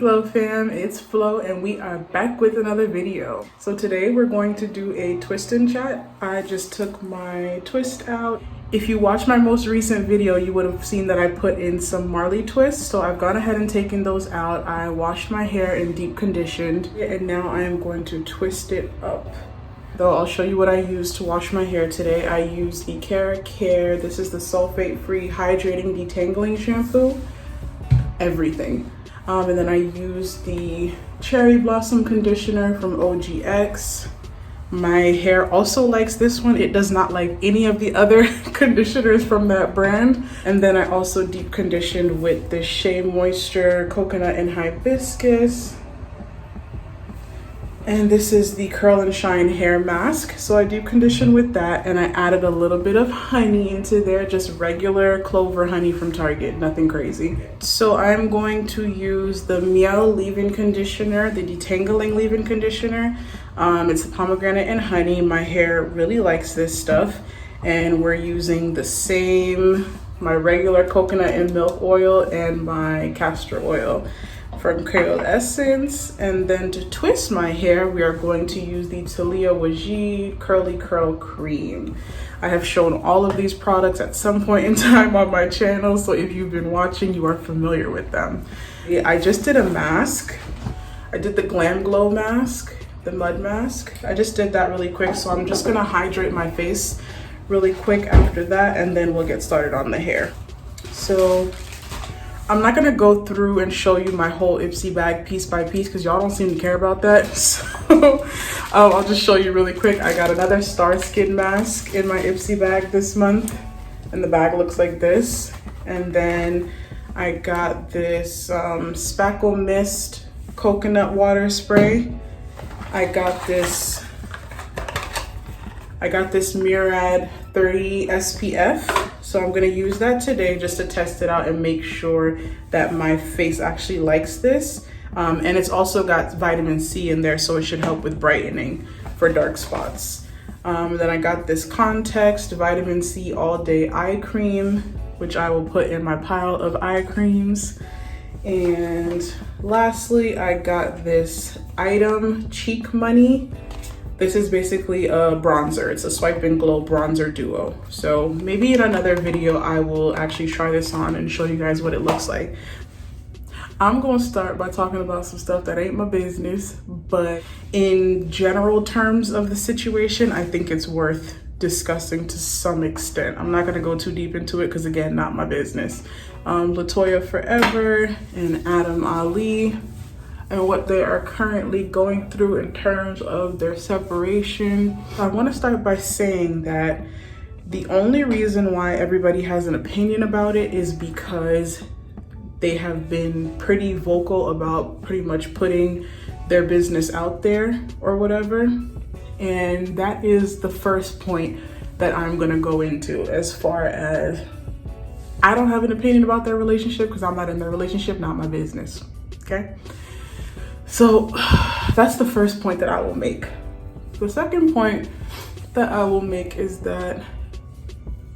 Glow Fam, it's Flo and we are back with another video. So today we're going to do a twist and chat. I just took my twist out. If you watched my most recent video, you would have seen that I put in some Marley twists. So I've gone ahead and taken those out. I washed my hair and deep conditioned, and now I am going to twist it up. Though I'll show you what I used to wash my hair today. I used the Cara Care. This is the sulfate-free hydrating detangling shampoo. Everything. And then I used the Cherry Blossom conditioner from OGX. My hair also likes this one. It does not like any of the other conditioners from that brand. And then I also deep conditioned with the Shea Moisture Coconut and Hibiscus. And this is the Curl and Shine hair mask. So I deep conditioned with that, and I added a little bit of honey into there, just regular clover honey from Target, nothing crazy. So I'm going to use the Miel leave-in conditioner, the detangling leave-in conditioner. It's the pomegranate and honey. My hair really likes this stuff. And we're using the same, my regular coconut and milk oil and my castor oil from Creole Essence. And then to twist my hair, we are going to use the Talia Wajid Curly Curl Cream. I have shown all of these products at some point in time on my channel, so if you've been watching, you are familiar with them. I just did a mask. I did the Glam Glow mask, the mud mask. I just did that really quick, so I'm just gonna hydrate my face really quick after that, and then we'll get started on the hair. So I'm not gonna go through and show you my whole Ipsy bag piece by piece because y'all don't seem to care about that. So I'll just show you really quick. I got another Star Skin mask in my Ipsy bag this month, and the bag looks like this. And then I got this Spackle Mist coconut water spray. I got this Murad 30 SPF. So I'm gonna use that today just to test it out and make sure that my face actually likes this. And it's also got vitamin C in there, so it should help with brightening for dark spots. Then I got this Context Vitamin C All Day Eye Cream, which I will put in my pile of eye creams. And lastly, I got this Item Cheek Money. This is basically a bronzer. It's a Swipe and Glow bronzer duo. So maybe in another video, I will actually try this on and show you guys what it looks like. I'm gonna start by talking about some stuff that ain't my business, but in general terms of the situation, I think it's worth discussing to some extent. I'm not gonna go too deep into it because again, not my business. LaToya Forever and Adam Ali, and what they are currently going through in terms of their separation. I want to start by saying that the only reason why everybody has an opinion about it is because they have been pretty vocal about pretty much putting their business out there or whatever. And that is the first point that I'm gonna go into, as far as I don't have an opinion about their relationship because I'm not in their relationship, not my business, okay? So that's the first point that I will make. The second point that I will make is that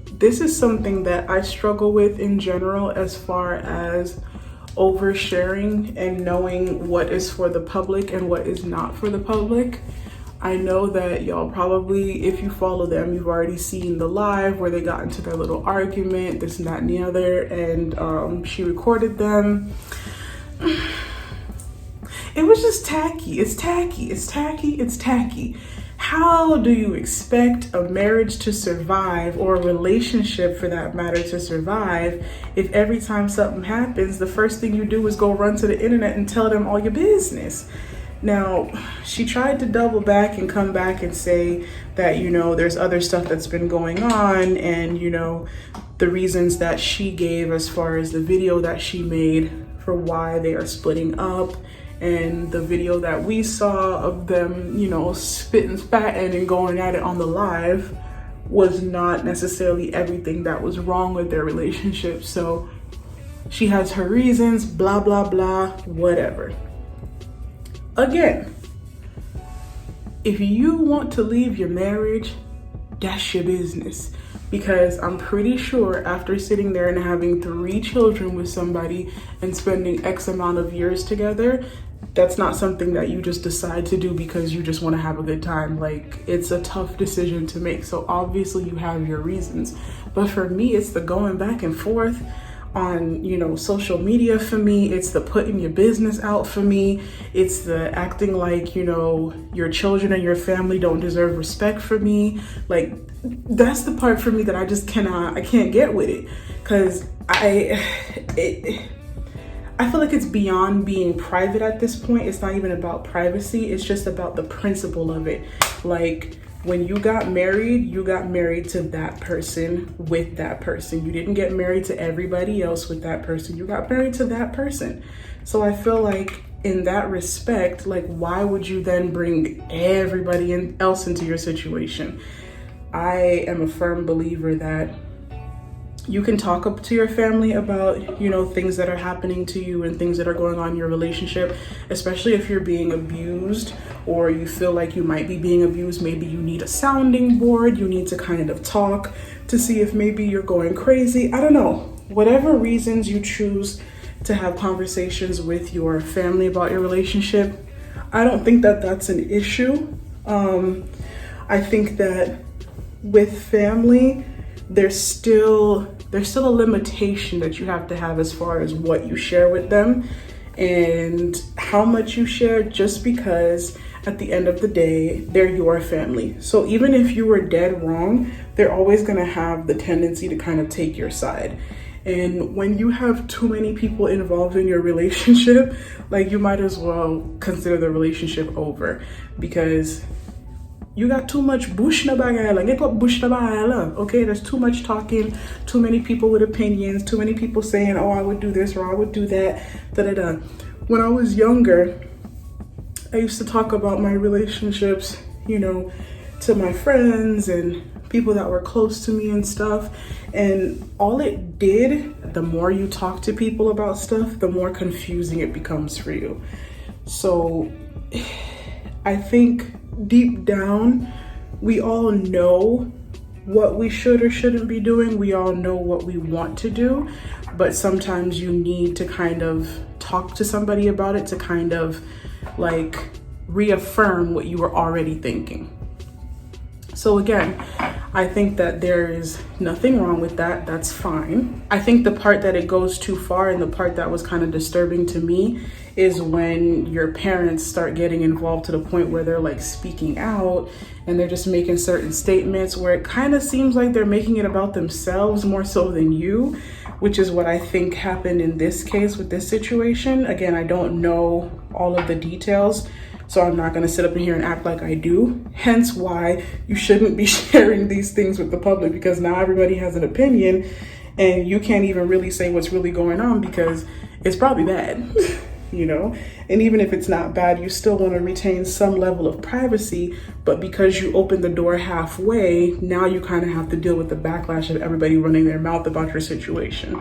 this is something that I struggle with in general, as far as oversharing and knowing what is for the public and what is not for the public. I know that y'all probably, if you follow them, you've already seen the live where they got into their little argument, this and that and the other, and she recorded them. It was just tacky. It's tacky. It's tacky. It's tacky. How do you expect a marriage to survive, or a relationship for that matter to survive, if every time something happens, the first thing you do is go run to the internet and tell them all your business? Now, she tried to double back and come back and say that, you know, there's other stuff that's been going on, and, you know, the reasons that she gave as far as the video that she made for why they are splitting up, and the video that we saw of them, you know, spitting, spatting and going at it on the live was not necessarily everything that was wrong with their relationship. So she has her reasons, blah, blah, blah, whatever. Again, if you want to leave your marriage, that's your business. Because I'm pretty sure after sitting there and having 3 children with somebody and spending X amount of years together, that's not something that you just decide to do because you just want to have a good time. Like, it's a tough decision to make. So obviously you have your reasons. But for me, it's the going back and forth on, you know, social media for me. It's the putting your business out for me. It's the acting like, you know, your children and your family don't deserve respect for me. Like, that's the part for me that I just I can't get with it. Cause I feel like it's beyond being private at this point. It's not even about privacy. It's just about the principle of it. Like, when you got married to that person with that person. You didn't get married to everybody else with that person. You got married to that person. So I feel like in that respect, like, why would you then bring everybody else into your situation? I am a firm believer that you can talk up to your family about, you know, things that are happening to you and things that are going on in your relationship, especially if you're being abused or you feel like you might be being abused. Maybe you need a sounding board. You need to kind of talk to see if maybe you're going crazy. I don't know. Whatever reasons you choose to have conversations with your family about your relationship, I don't think that that's an issue. I think that with family, there's still a limitation that you have to have as far as what you share with them and how much you share, just because at the end of the day, they're your family. So even if you were dead wrong, they're always gonna have the tendency to kind of take your side. And when you have too many people involved in your relationship, like, you might as well consider the relationship over, because you got too much bush na bagay. Get up bush na bagay. Okay, there's too much talking, too many people with opinions, too many people saying, oh, I would do this or I would do that, da-da-da. When I was younger, I used to talk about my relationships, you know, to my friends and people that were close to me and stuff. And all it did, the more you talk to people about stuff, the more confusing it becomes for you. So I think deep down, we all know what we should or shouldn't be doing. We all know what we want to do, but sometimes you need to kind of talk to somebody about it to kind of like reaffirm what you were already thinking. So again, I think that there is nothing wrong with that. That's fine. I think the part that it goes too far and the part that was kind of disturbing to me is when your parents start getting involved to the point where they're like speaking out and they're just making certain statements where it kind of seems like they're making it about themselves more so than you, which is what I think happened in this case with this situation. Again, I don't know all of the details, so I'm not gonna sit up in here and act like I do. Hence why you shouldn't be sharing these things with the public, because now everybody has an opinion and you can't even really say what's really going on because it's probably bad, you know? And even if it's not bad, you still wanna retain some level of privacy, but because you open the door halfway, now you kind of have to deal with the backlash of everybody running their mouth about your situation.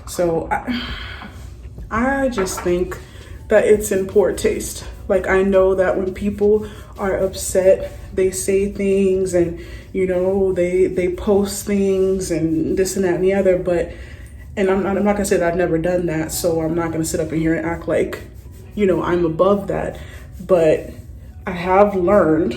So I just think that it's in poor taste. Like, I know that when people are upset, they say things and, you know, they post things and this and that and the other, but, and I'm not gonna say that I've never done that, so I'm not gonna sit up in here and act like, you know, I'm above that, but I have learned,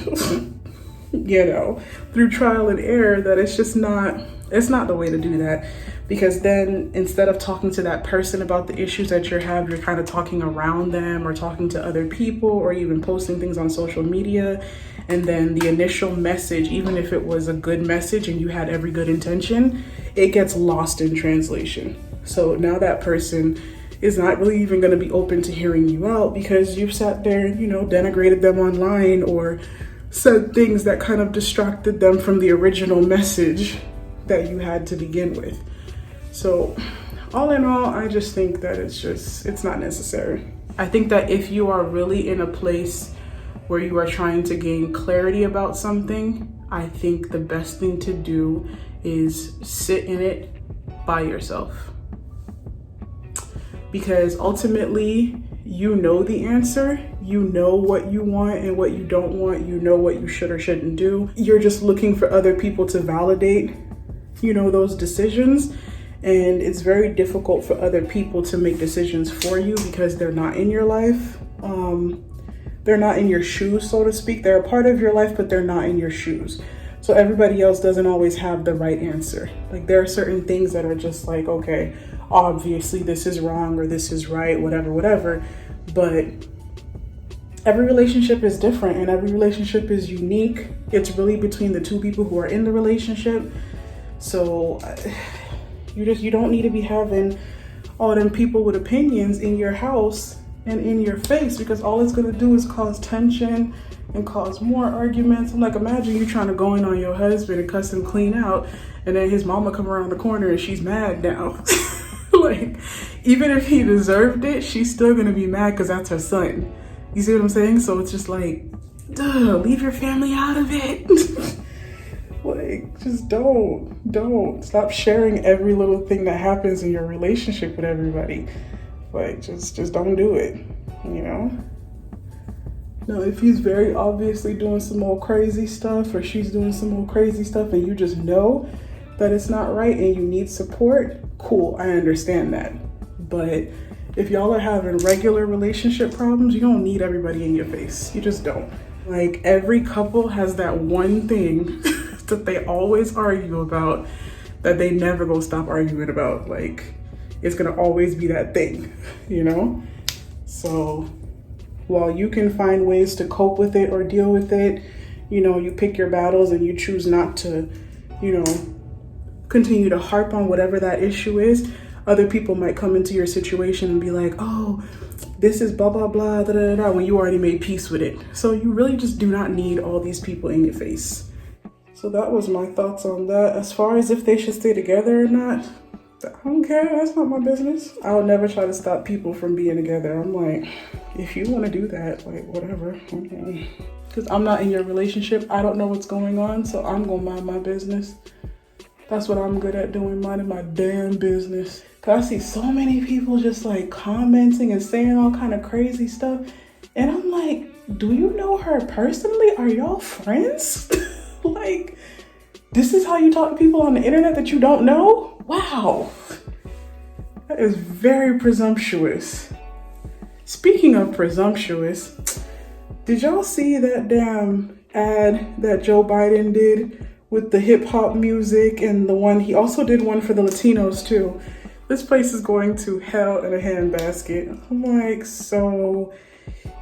you know, through trial and error that it's just not, it's not the way to do that. Because then instead of talking to that person about the issues that you have, you're kind of talking around them or talking to other people or even posting things on social media. And then the initial message, even if it was a good message and you had every good intention, it gets lost in translation. So now that person is not really even going to be open to hearing you out because you've sat there, you know, denigrated them online or said things that kind of distracted them from the original message that you had to begin with. So all in all, I just think that it's not necessary. I think that if you are really in a place where you are trying to gain clarity about something, I think the best thing to do is sit in it by yourself. Because ultimately, you know the answer, You know what you want and what you don't want. You know what you should or shouldn't do. You're just looking for other people to validate, you know, those decisions. And it's very difficult for other people to make decisions for you because they're not in your life. They're not in your shoes, so to speak. They're a part of your life, but they're not in your shoes. So everybody else doesn't always have the right answer. Like there are certain things that are just like, okay, obviously this is wrong or this is right, whatever. But every relationship is different and every relationship is unique. It's really between the two people who are in the relationship. So you don't need to be having all them people with opinions in your house and in your face, because all it's gonna do is cause tension and cause more arguments. I'm like, imagine you trying to go in on your husband and cuss him clean out, and then his mama come around the corner and she's mad now. Like, even if he deserved it, she's still gonna be mad because that's her son. You see what I'm saying? So it's just like, duh, leave your family out of it. Like, just don't. Stop sharing every little thing that happens in your relationship with everybody. Like, just don't do it, you know? Now, if he's very obviously doing some old crazy stuff or she's doing some old crazy stuff and you just know that it's not right and you need support, cool, I understand that. But if y'all are having regular relationship problems, you don't need everybody in your face. You just don't. Like, every couple has that one thing that they always argue about that they never gonna stop arguing about. Like, it's gonna always be that thing, you know? So while you can find ways to cope with it or deal with it, you know, you pick your battles and you choose not to, you know, continue to harp on whatever that issue is. Other people might come into your situation and be like, oh, this is blah, blah, blah, da, da, da, when you already made peace with it. So you really just do not need all these people in your face. So that was my thoughts on that. As far as if they should stay together or not, I don't care, that's not my business. I would never try to stop people from being together. I'm like, if you want to do that, like, whatever. Because I'm not in your relationship. I don't know what's going on, so I'm going to mind my business. That's what I'm good at doing, minding my damn business. Because I see so many people just like commenting and saying all kind of crazy stuff. And I'm like, do you know her personally? Are y'all friends? Like, this is how you talk to people on the internet that you don't know? Wow, that is very presumptuous. Speaking of presumptuous, did y'all see that damn ad that Joe Biden did with the hip hop music, and the one, he also did one for the Latinos too? This place is going to hell in a handbasket. I'm like, so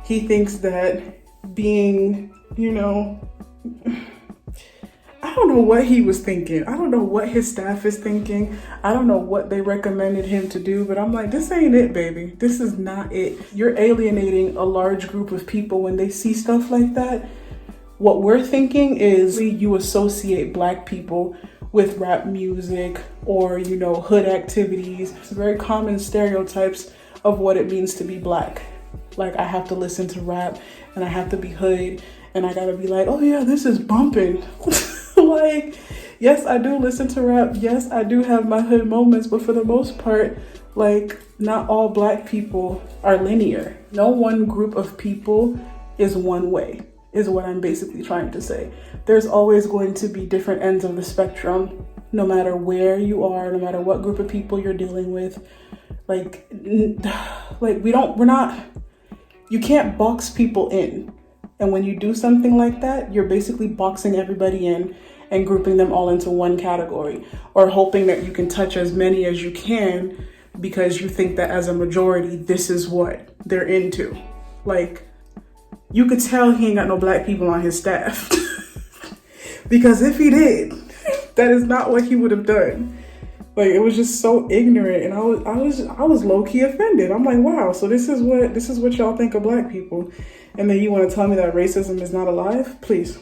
he thinks that being, you know, I don't know what he was thinking. I don't know what his staff is thinking. I don't know what they recommended him to do, but I'm like, this ain't it, baby. This is not it. You're alienating a large group of people when they see stuff like that. What we're thinking is you associate Black people with rap music or, you know, hood activities. It's very common stereotypes of what it means to be Black. Like, I have to listen to rap and I have to be hood and I gotta be like, oh yeah, this is bumping. Like, yes, I do listen to rap. Yes, I do have my hood moments, but for the most part, like, not all Black people are linear. No one group of people is one way, is what I'm basically trying to say. There's always going to be different ends of the spectrum, no matter where you are, no matter what group of people you're dealing with. Like you can't box people in. And when you do something like that, you're basically boxing everybody in and grouping them all into one category, or hoping that you can touch as many as you can because you think that as a majority, this is what they're into. Like, you could tell he ain't got no Black people on his staff. Because if he did, that is not what he would have done. Like, it was just so ignorant, and I was low-key offended. I'm like, wow, so this is what y'all think of Black people, and then you want to tell me that racism is not alive? Please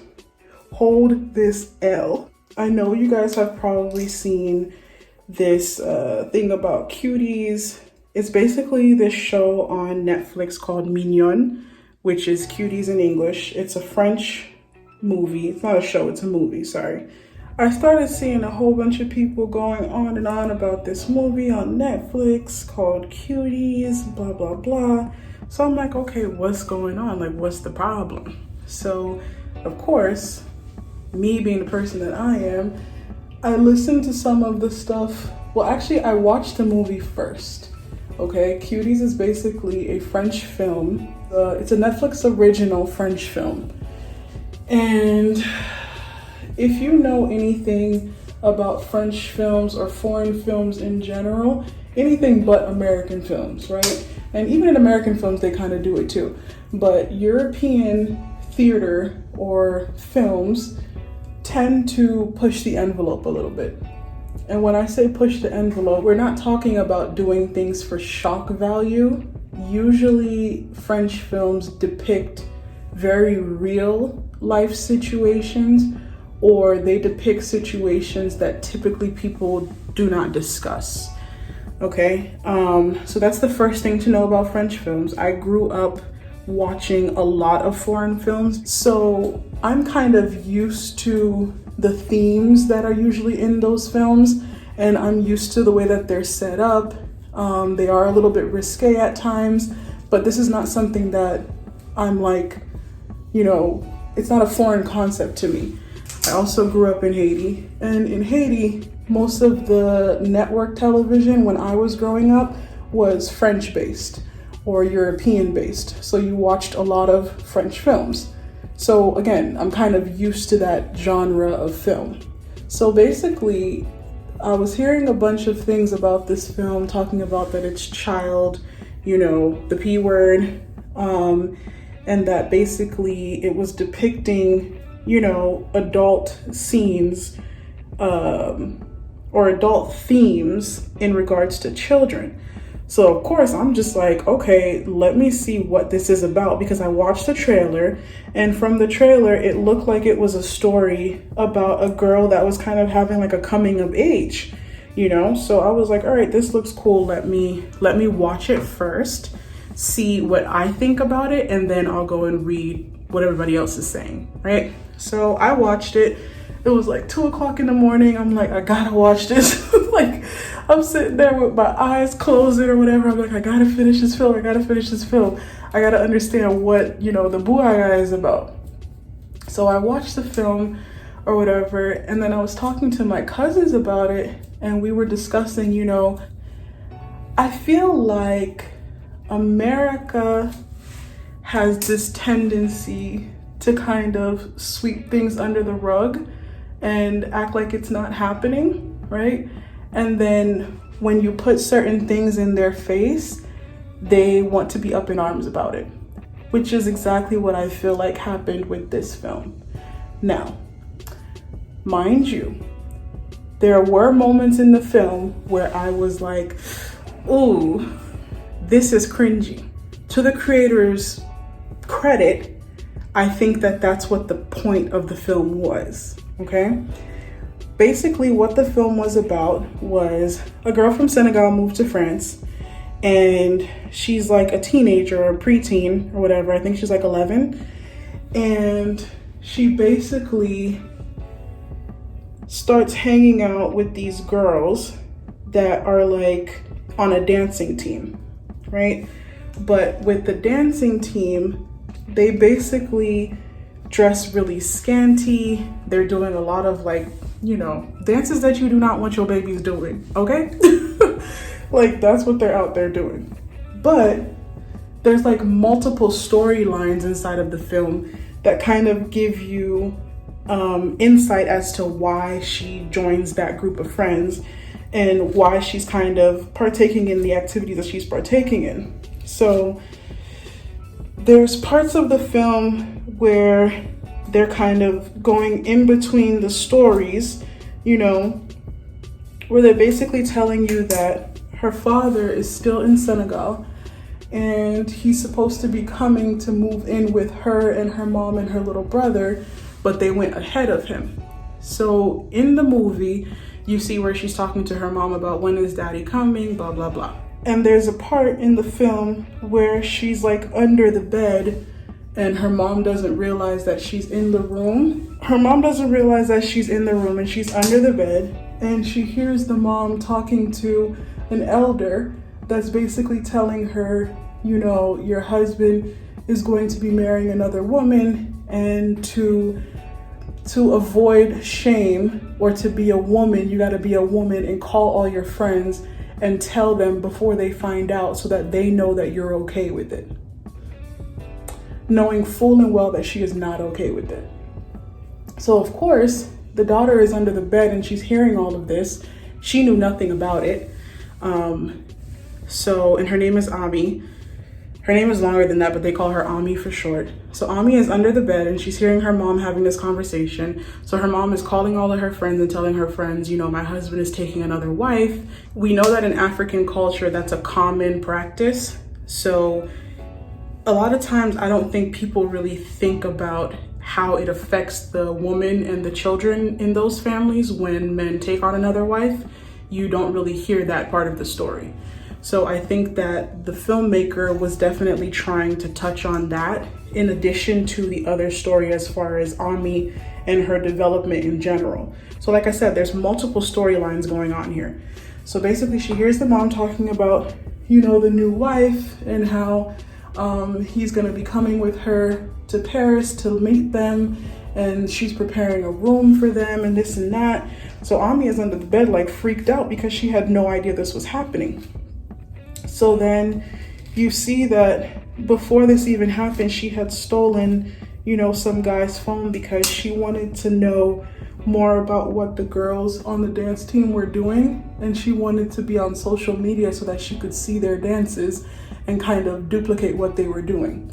hold this L. I know you guys have probably seen this thing about Cuties. It's basically this show on Netflix called Mignon, which is Cuties in English. It's a French movie. It's not a show, it's a movie, sorry. I started seeing a whole bunch of people going on and on about this movie on Netflix called Cuties, blah, blah, blah. So I'm like, okay, what's going on? Like, what's the problem? So, of course, me being the person that I am, I listened to some of the stuff. Well, actually, I watched the movie first. Okay, Cuties is basically a French film. It's a Netflix original French film. And if you know anything about French films or foreign films in general, anything but American films, right? And even in American films, they kind of do it too. But European theater or films tend to push the envelope a little bit. And when I say push the envelope, we're not talking about doing things for shock value. Usually French films depict very real life situations, or they depict situations that typically people do not discuss. Okay, so that's the first thing to know about French films. I grew up watching a lot of foreign films, so I'm kind of used to the themes that are usually in those films, and I'm used to the way that they're set up. They are a little bit risque at times, but this is not something that I'm like, you know, it's not a foreign concept to me. I also grew up in Haiti, and in Haiti, most of the network television when I was growing up was French-based or European-based. So you watched a lot of French films. So again, I'm kind of used to that genre of film. So basically, I was hearing a bunch of things about this film, talking about that it's child, you know, the P word, and that basically it was depicting, you know, adult scenes or adult themes in regards to children. So of course I'm just like, okay, let me see what this is about, because I watched the trailer, and from the trailer it looked like it was a story about a girl that was kind of having like a coming of age, you know? So I was like, all right, this looks cool. Let me watch it first, see what I think about it, and then I'll go and read what everybody else is saying, right? So I watched it. It was like 2 o'clock in the morning. I'm like, I gotta watch this. Like, I'm sitting there with my eyes closed or whatever. I'm like, I gotta finish this film. I gotta finish this film. I gotta understand what, you know, the Buaga is about. So I watched the film or whatever, and then I was talking to my cousins about it, and we were discussing, you know, I feel like America has this tendency to kind of sweep things under the rug and act like it's not happening, right? And then when you put certain things in their face, they want to be up in arms about it, which is exactly what I feel like happened with this film. Now, mind you, there were moments in the film where I was like, ooh, this is cringy. To the creator's credit, I think that that's what the point of the film was, okay? Basically, what the film was about was a girl from Senegal moved to France, and she's like a teenager or a preteen or whatever. I think she's like 11. And she basically starts hanging out with these girls that are like on a dancing team, right? But with the dancing team, they basically dress really scanty. They're doing a lot of like, you know, dances that you do not want your babies doing, okay? Like, that's what they're out there doing. But there's like multiple storylines inside of the film that kind of give you insight as to why she joins that group of friends and why she's kind of partaking in the activities that she's partaking in. So there's parts of the film where they're kind of going in between the stories, you know, where they're basically telling you that her father is still in Senegal and he's supposed to be coming to move in with her and her mom and her little brother, but they went ahead of him. So in the movie, you see where she's talking to her mom about when is daddy coming, blah, blah, blah. And there's a part in the film where she's like under the bed and her mom doesn't realize that she's in the room. Her mom doesn't realize that she's in the room and she's under the bed, and she hears the mom talking to an elder that's basically telling her you know, your husband is going to be marrying another woman, and to avoid shame, or to be a woman, you got to be a woman and call all your friends and tell them before they find out, so that they know that you're okay with it. Knowing full and well that she is not okay with it. So of course, the daughter is under the bed and she's hearing all of this. She knew nothing about it. And her name is Ami. Her name is longer than that, but they call her Ami for short. So Ami is under the bed and she's hearing her mom having this conversation. So her mom is calling all of her friends and telling her friends, you know, my husband is taking another wife. We know that in African culture, that's a common practice. So a lot of times I don't think people really think about how it affects the woman and the children in those families when men take on another wife. You don't really hear that part of the story. So I think that the filmmaker was definitely trying to touch on that, in addition to the other story as far as Ami and her development in general. So like I said, there's multiple storylines going on here. So basically she hears the mom talking about, you know, the new wife and how he's gonna be coming with her to Paris to meet them, and she's preparing a room for them and this and that. So Ami is under the bed like freaked out because she had no idea this was happening. So then you see that before this even happened, she had stolen, you know, some guy's phone because she wanted to know more about what the girls on the dance team were doing, and she wanted to be on social media so that she could see their dances and kind of duplicate what they were doing.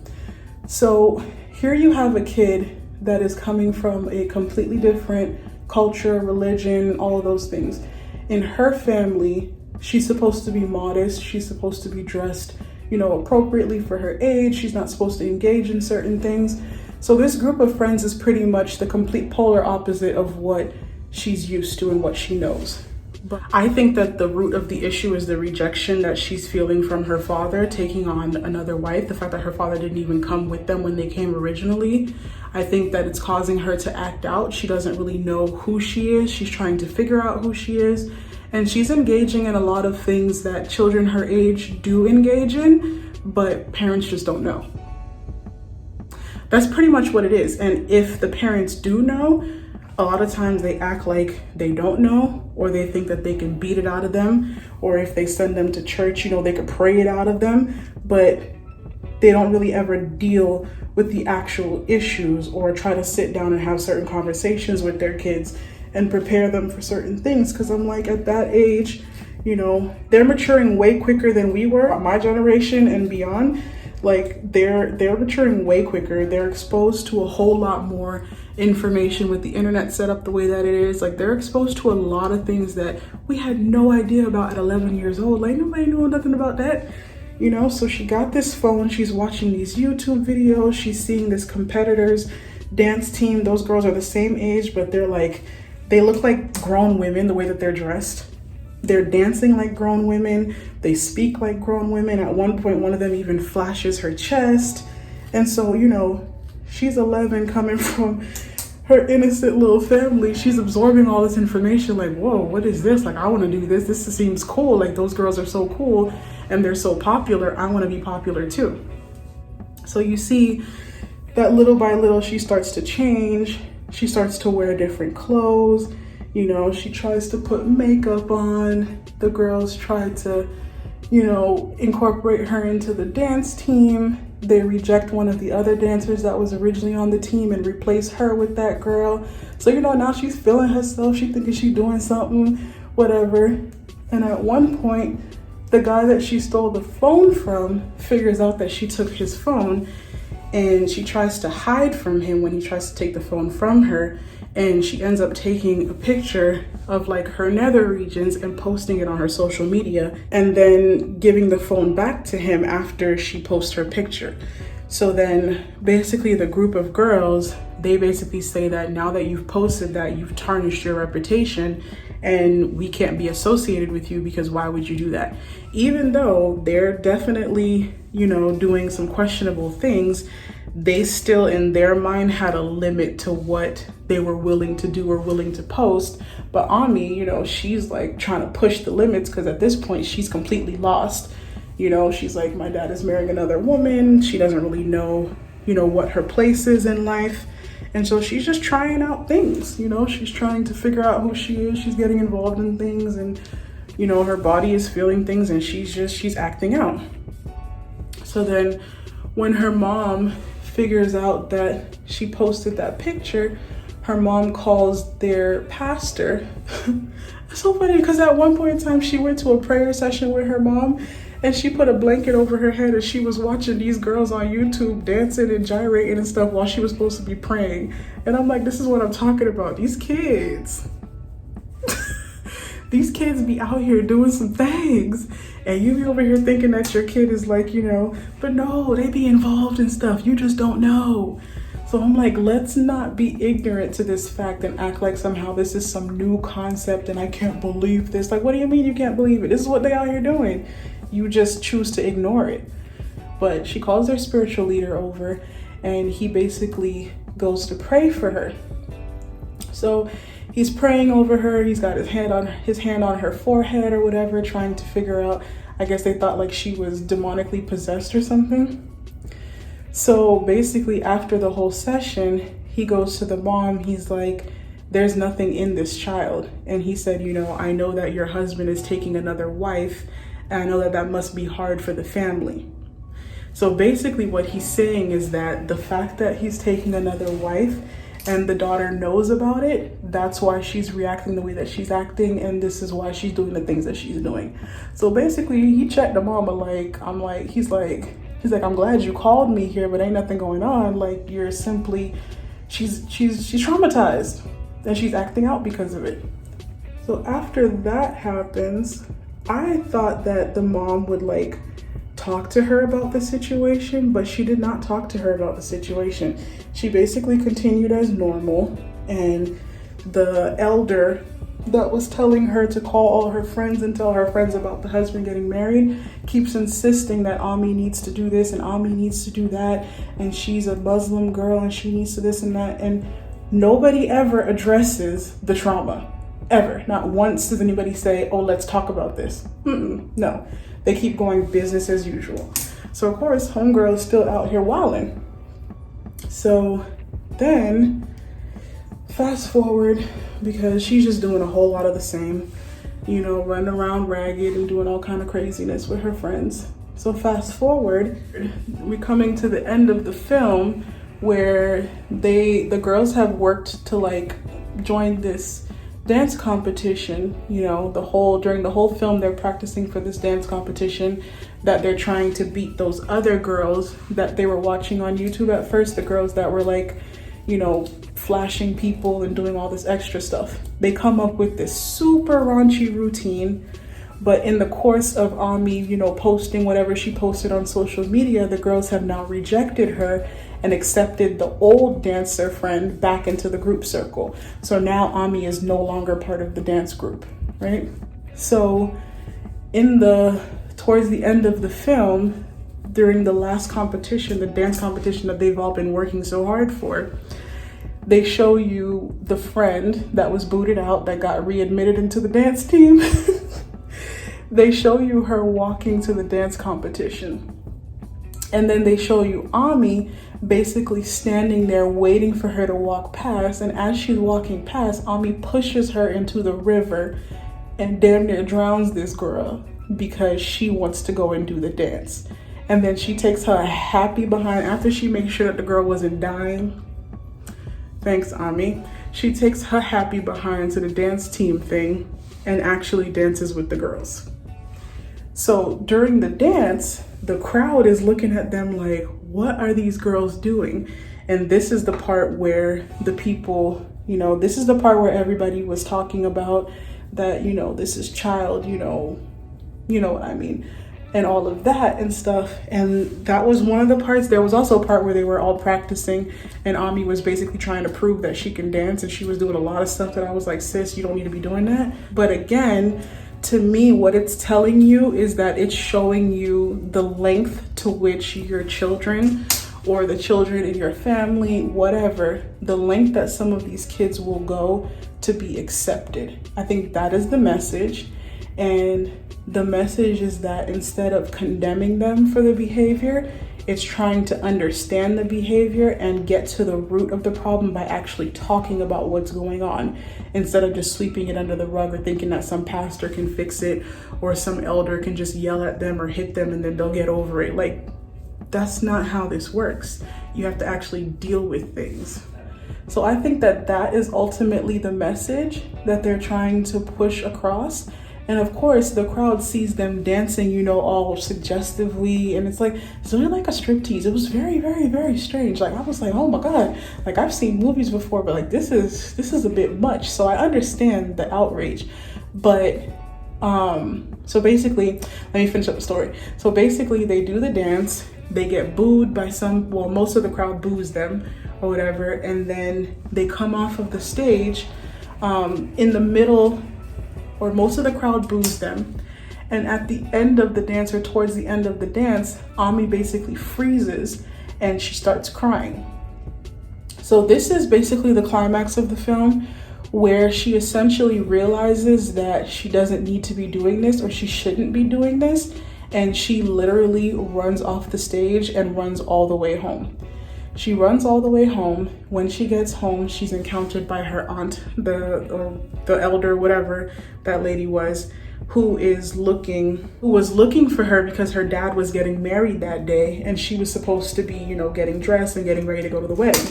So here you have a kid that is coming from a completely different culture, religion, all of those things. In her family, she's supposed to be modest. She's supposed to be dressed, you know, appropriately for her age. She's not supposed to engage in certain things. So this group of friends is pretty much the complete polar opposite of what she's used to and what she knows. But I think that the root of the issue is the rejection that she's feeling from her father taking on another wife. The fact that her father didn't even come with them when they came originally. I think that it's causing her to act out. She doesn't really know who she is. She's trying to figure out who she is. And she's engaging in a lot of things that children her age do engage in, but parents just don't know. That's pretty much what it is. And if the parents do know, a lot of times they act like they don't know, or they think that they can beat it out of them. Or if they send them to church, you know, they could pray it out of them, but they don't really ever deal with the actual issues or try to sit down and have certain conversations with their kids and prepare them for certain things. Because I'm like, at that age, you know, they're maturing way quicker than we were, my generation and beyond. Like they're maturing way quicker. They're exposed to a whole lot more information with the internet set up the way that it is. Like they're exposed to a lot of things that we had no idea about at 11 years old. Like nobody knew nothing about that, you know? So she got this phone, she's watching these YouTube videos, she's seeing this competitors dance team. Those girls are the same age, but they're like, they look like grown women the way that they're dressed. They're dancing like grown women. They speak like grown women. At one point, one of them even flashes her chest. And so, you know, she's 11 coming from her innocent little family. She's absorbing all this information like, whoa, what is this? Like, I want to do this. This seems cool. Like those girls are so cool and they're so popular. I want to be popular too. So you see that little by little, she starts to change. She starts to wear different clothes. You know, she tries to put makeup on. The girls try to, you know, incorporate her into the dance team. They reject one of the other dancers that was originally on the team and replace her with that girl. So, you know, now she's feeling herself. She thinking she's doing something, whatever. And at one point, the guy that she stole the phone from figures out that she took his phone, and she tries to hide from him when he tries to take the phone from her. And she ends up taking a picture of like her nether regions and posting it on her social media, and then giving the phone back to him after she posts her picture. So then basically the group of girls, they basically say that now that you've posted that, you've tarnished your reputation and we can't be associated with you, because why would you do that? Even though they're definitely, you know, doing some questionable things, they still in their mind had a limit to what they were willing to do or willing to post. But Ami, you know, she's like trying to push the limits, because at this point she's completely lost. You know, she's like, my dad is marrying another woman. She doesn't really know, you know, what her place is in life. And so she's just trying out things, you know, she's trying to figure out who she is. She's getting involved in things, and, you know, her body is feeling things, and she's acting out. So then when her mom figures out that she posted that picture, her mom calls their pastor. It's so funny because at one point in time, she went to a prayer session with her mom, and she put a blanket over her head, and she was watching these girls on YouTube dancing and gyrating and stuff while she was supposed to be praying. And I'm like, this is what I'm talking about. These kids, these kids be out here doing some things, and you be over here thinking that your kid is like, you know, but no, they be involved in stuff. You just don't know. So I'm like, let's not be ignorant to this fact and act like somehow this is some new concept and I can't believe this. Like, what do you mean you can't believe it? This is what they out here doing. You just choose to ignore it. But she calls their spiritual leader over, and he basically goes to pray for her. So he's praying over her. He's got his hand on her forehead or whatever, trying to figure out, I guess they thought like she was demonically possessed or something. So basically after the whole session, he goes to the mom. He's like, there's nothing in this child. And he said, you know, I know that your husband is taking another wife, and I know that that must be hard for the family. So basically what he's saying is that the fact that he's taking another wife and the daughter knows about it, that's why she's reacting the way that she's acting, and this is why she's doing the things that she's doing. So basically he checked the mama, he's like, I'm glad you called me here, but ain't nothing going on. Like, you're simply, she's traumatized, and she's acting out because of it. So after that happens, I thought that the mom would like talk to her about the situation, but she did not talk to her about the situation. She basically continued as normal, and the elder that was telling her to call all her friends and tell her friends about the husband getting married keeps insisting that Ami needs to do this and Ami needs to do that, and she's a Muslim girl and she needs to this and that, and nobody ever addresses the trauma. Ever. Not once does anybody say, oh, let's talk about this. No, they keep going business as usual. So of course, homegirl is still out here wilding. So then fast forward, because she's just doing a whole lot of the same, you know, running around ragged and doing all kind of craziness with her friends. So fast forward, we're coming to the end of the film where the girls have worked to like join this dance competition. You know, during the whole film they're practicing for this dance competition that they're trying to beat those other girls that they were watching on YouTube at first, the girls that were like, you know, flashing people and doing all this extra stuff. They come up with this super raunchy routine, but in the course of Ami, you know, posting whatever she posted on social media, the girls have now rejected her and accepted the old dancer friend back into the group circle. So now Ami is no longer part of the dance group, right? So towards the end of the film, during the last competition, the dance competition that they've all been working so hard for, they show you the friend that was booted out, that got readmitted into the dance team. They show you her walking to the dance competition. And then they show you Ami basically standing there waiting for her to walk past. And as she's walking past, Ami pushes her into the river and damn near drowns this girl because she wants to go and do the dance. And then she takes her happy behind, after she makes sure that the girl wasn't dying. Thanks, Ami. She takes her happy behind to the dance team thing and actually dances with the girls. So during the dance, the crowd is looking at them like, what are these girls doing? And this is the part where the people, you know, this is the part where everybody was talking about that, you know, this is child, you know what I mean, and all of that and stuff. And that was one of the parts. There was also a part where they were all practicing and Ami was basically trying to prove that she can dance, and she was doing a lot of stuff that I was like, sis, you don't need to be doing that. But again, to me, what it's telling you is that it's showing you the length to which your children or the children in your family, whatever, the length that some of these kids will go to be accepted. I think that is the message. And the message is that instead of condemning them for the behavior, it's trying to understand the behavior and get to the root of the problem by actually talking about what's going on, instead of just sweeping it under the rug or thinking that some pastor can fix it or some elder can just yell at them or hit them and then they'll get over it. Like, that's not how this works. You have to actually deal with things. So I think that that is ultimately the message that they're trying to push across. And of course, the crowd sees them dancing, you know, all suggestively. And it's like, it's really like a striptease. It was very, very, very strange. Like, I was like, oh my God, like I've seen movies before, but like, this is a bit much. So I understand the outrage. But, so basically, let me finish up the story. So basically they do the dance, they get booed by most of the crowd boos them or whatever. And then they come off of the stage, in the middle, or most of the crowd boos them. And at the end of the dance, or towards the end of the dance, Ami basically freezes and she starts crying. So this is basically the climax of the film, where she essentially realizes that she doesn't need to be doing this, or she shouldn't be doing this. And she literally runs off the stage and runs all the way home. She runs all the way home. When she gets home, she's encountered by her aunt, the elder, whatever that lady was, who was looking for her because her dad was getting married that day, and she was supposed to be, you know, getting dressed and getting ready to go to the wedding.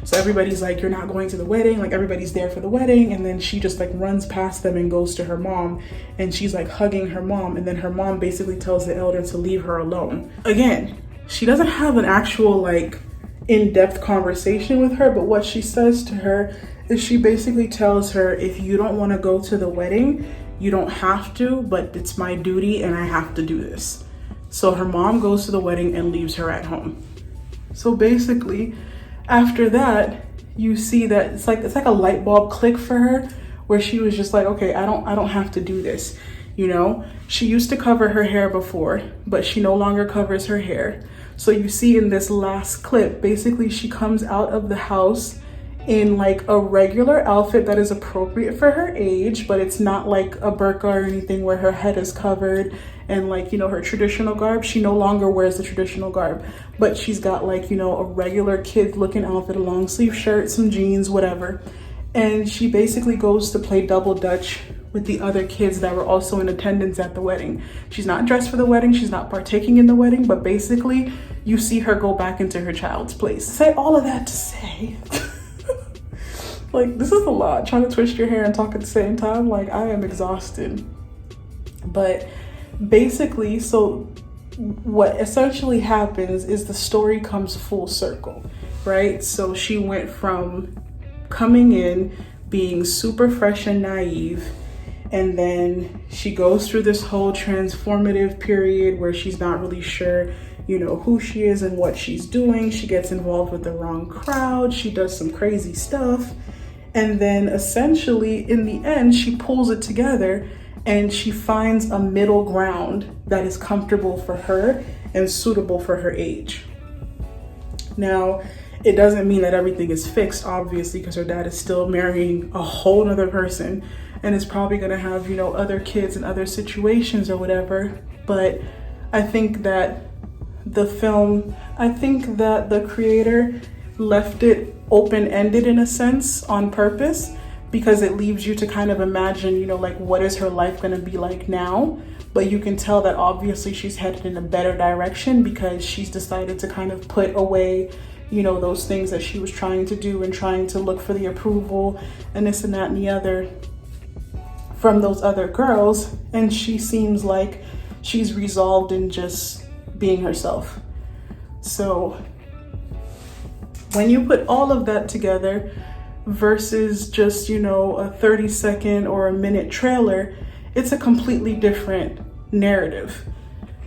So everybody's like, you're not going to the wedding, like everybody's there for the wedding. And then she just like runs past them and goes to her mom, and she's like hugging her mom, and then her mom basically tells the elder to leave her alone. Again, she doesn't have an actual like in-depth conversation with her, but what she says to her is she basically tells her, if you don't want to go to the wedding, you don't have to, but it's my duty and I have to do this. So her mom goes to the wedding and leaves her at home. So basically, after that, you see that it's like a light bulb click for her, where she was just like, okay, I don't have to do this. You know, she used to cover her hair before, but she no longer covers her hair. So you see in this last clip, basically she comes out of the house in like a regular outfit that is appropriate for her age, but it's not like a burqa or anything where her head is covered and like, you know, her traditional garb. She no longer wears the traditional garb, but she's got like, you know, a regular kid looking outfit, a long sleeve shirt, some jeans, whatever. And she basically goes to play double dutch with the other kids that were also in attendance at the wedding. She's not dressed for the wedding, she's not partaking in the wedding, but basically you see her go back into her child's place. Say all of that to say, like, this is a lot, trying to twist your hair and talk at the same time. Like, I am exhausted. But basically, so what essentially happens is the story comes full circle, right? So she went from coming in, being super fresh and naive, and then she goes through this whole transformative period where she's not really sure, you know, who she is and what she's doing. She gets involved with the wrong crowd. She does some crazy stuff. And then essentially in the end, she pulls it together and she finds a middle ground that is comfortable for her and suitable for her age. Now, it doesn't mean that everything is fixed, obviously, because her dad is still marrying a whole other person and is probably gonna have, you know, other kids and other situations or whatever. But I think that the creator left it open-ended in a sense on purpose, because it leaves you to kind of imagine, you know, like, what is her life gonna be like now? But you can tell that obviously she's headed in a better direction because she's decided to kind of put away, you know, those things that she was trying to do and trying to look for the approval and this and that and the other from those other girls. And she seems like she's resolved in just being herself. So when you put all of that together versus just, you know, a 30-second or a minute trailer, it's a completely different narrative.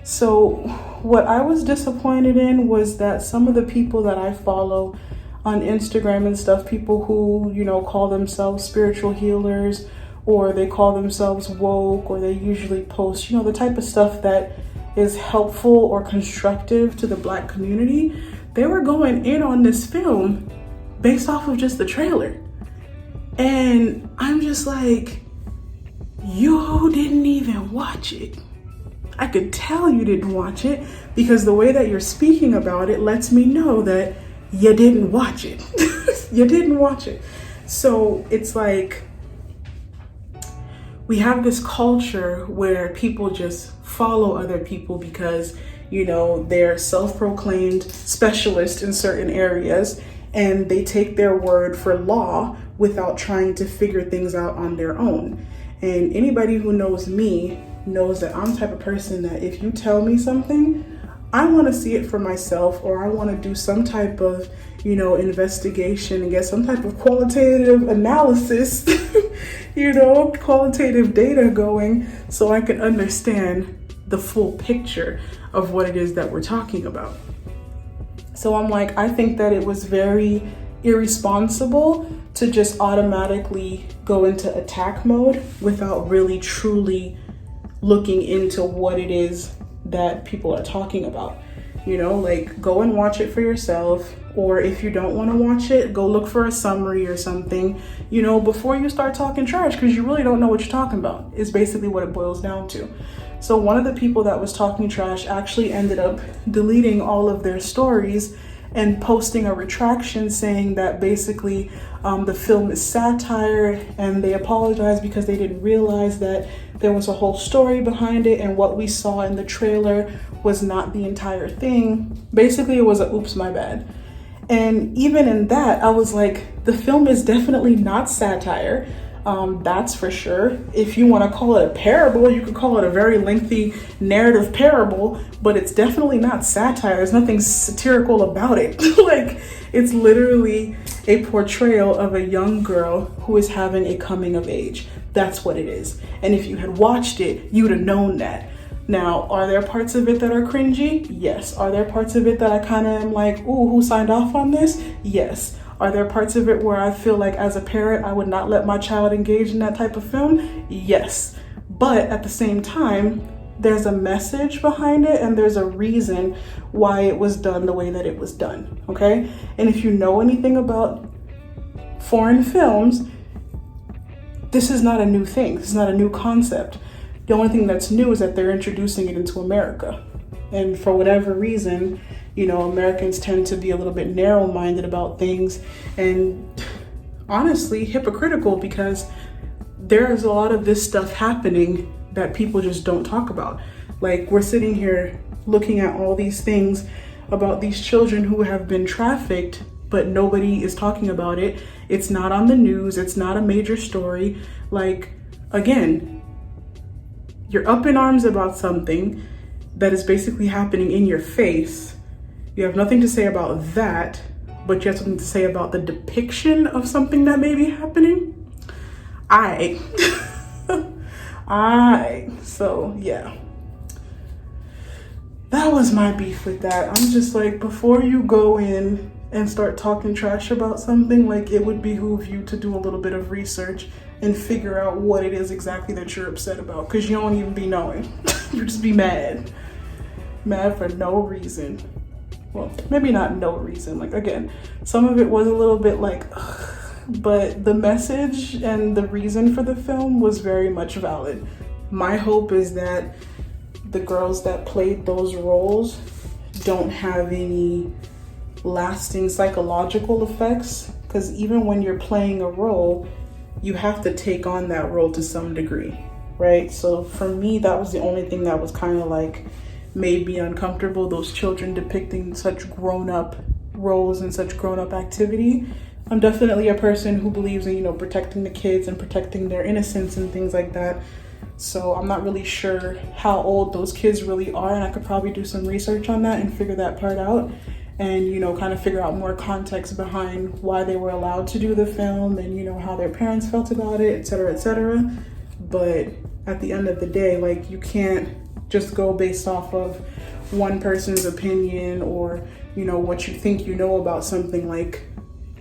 So what I was disappointed in was that some of the people that I follow on Instagram and stuff, people who, you know, call themselves spiritual healers, or they call themselves woke, or they usually post, you know, the type of stuff that is helpful or constructive to the Black community, they were going in on this film based off of just the trailer. And I'm just like, you didn't even watch it. I could tell you didn't watch it because the way that you're speaking about it lets me know that you didn't watch it. You didn't watch it. So it's like, we have this culture where people just follow other people because, you know, they're self-proclaimed specialists in certain areas and they take their word for law without trying to figure things out on their own. And anybody who knows me knows that I'm the type of person that if you tell me something, I want to see it for myself, or I want to do some type of, you know, investigation and get some type of qualitative analysis, you know, qualitative data going so I can understand the full picture of what it is that we're talking about. So I'm like, I think that it was very irresponsible to just automatically go into attack mode without really truly looking into what it is that people are talking about. You know, like, go and watch it for yourself, or if you don't want to watch it, go look for a summary or something, you know, before you start talking trash, because you really don't know what you're talking about, is basically what it boils down to. So one of the people that was talking trash actually ended up deleting all of their stories and posting a retraction saying that basically the film is satire, and they apologized because they didn't realize that there was a whole story behind it, and what we saw in the trailer was not the entire thing. Basically, it was a oops, my bad. And even in that, I was like, the film is definitely not satire. That's for sure. If you want to call it a parable, you could call it a very lengthy narrative parable, but it's definitely not satire. There's nothing satirical about it. Like, it's literally a portrayal of a young girl who is having a coming of age. That's what it is. And if you had watched it, you'd have known that. Now, are there parts of it that are cringy? Yes. Are there parts of it that I kind of am like, ooh, who signed off on this? Yes. Are there parts of it where I feel like as a parent, I would not let my child engage in that type of film? Yes. But at the same time, there's a message behind it and there's a reason why it was done the way that it was done, okay? And if you know anything about foreign films, this is not a new thing. This is not a new concept. The only thing that's new is that they're introducing it into America. And for whatever reason, you know, Americans tend to be a little bit narrow-minded about things, and honestly hypocritical, because there's a lot of this stuff happening that people just don't talk about. Like, we're sitting here looking at all these things about these children who have been trafficked, but nobody is talking about it. It's not on the news. It's not a major story. Like, again, you're up in arms about something that is basically happening in your face. You have nothing to say about that, but you have something to say about the depiction of something that may be happening. So yeah, that was my beef with that. I'm just like, before you go in and start talking trash about something, like, it would behoove you to do a little bit of research and figure out what it is exactly that you're upset about, because you don't even be knowing. You just be mad for no reason. Well, maybe not no reason. Like, again, some of it was a little bit like, ugh, but the message and the reason for the film was very much valid. My hope is that the girls that played those roles don't have any lasting psychological effects, because even when you're playing a role, you have to take on that role to some degree, right? So for me, that was the only thing that was kind of like made me uncomfortable, those children depicting such grown-up roles and such grown-up activity. I'm definitely a person who believes in, you know, protecting the kids and protecting their innocence and things like that. So I'm not really sure how old those kids really are, and I could probably do some research on that and figure that part out, and, you know, kind of figure out more context behind why they were allowed to do the film, and, you know, how their parents felt about it, etc., etc. But at the end of the day, like, you can't just go based off of one person's opinion or, you know, what you think you know about something. Like,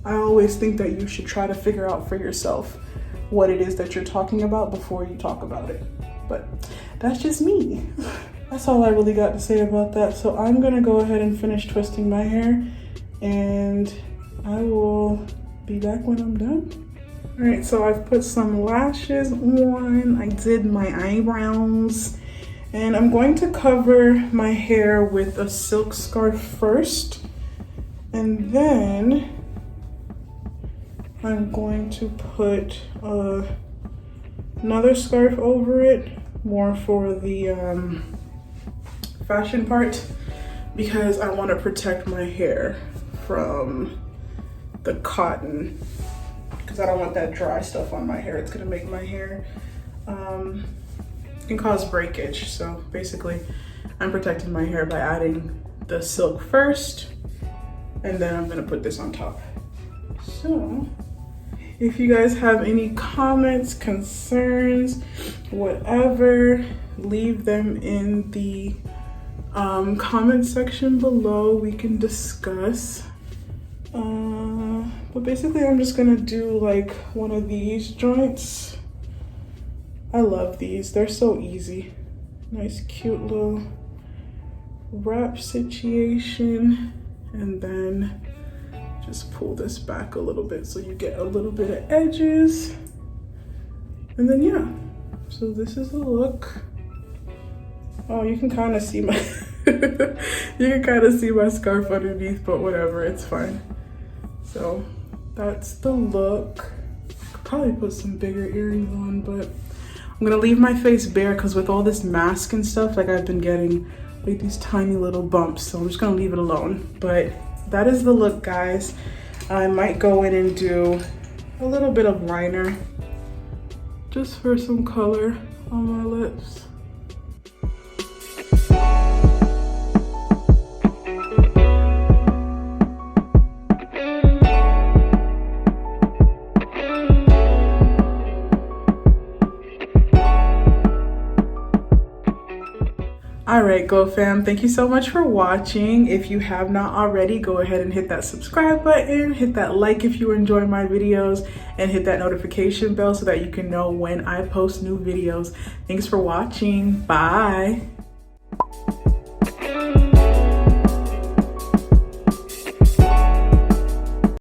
I always think that you should try to figure out for yourself what it is that you're talking about before you talk about it. But that's just me. That's all I really got to say about that. So I'm gonna go ahead and finish twisting my hair, and I will be back when I'm done. All right, so I've put some lashes on. I did my eyebrows. And I'm going to cover my hair with a silk scarf first. And then I'm going to put another scarf over it, more for the fashion part, because I want to protect my hair from the cotton, because I don't want that dry stuff on my hair. It's gonna make my hair, can cause breakage. So basically I'm protecting my hair by adding the silk first, and then I'm gonna put this on top. So if you guys have any comments, concerns, whatever, leave them in the comment section below. We can discuss. But basically I'm just gonna do like one of these joints. I love these, they're so easy. Nice cute little wrap situation, and then just pull this back a little bit so you get a little bit of edges. And then yeah, so this is the look. Oh, you can kind of see my you can kind of see my scarf underneath, but whatever, it's fine. So that's the look. Could probably put some bigger earrings on, but I'm gonna leave my face bare because with all this mask and stuff, like I've been getting like these tiny little bumps, so I'm just gonna leave it alone. But that is the look, guys. I might go in and do a little bit of liner just for some color on my lips. All right, Glow fam, thank you so much for watching. If you have not already, go ahead and hit that subscribe button, hit that like if you enjoy my videos, and hit that notification bell so that you can know when I post new videos. Thanks for watching. Bye.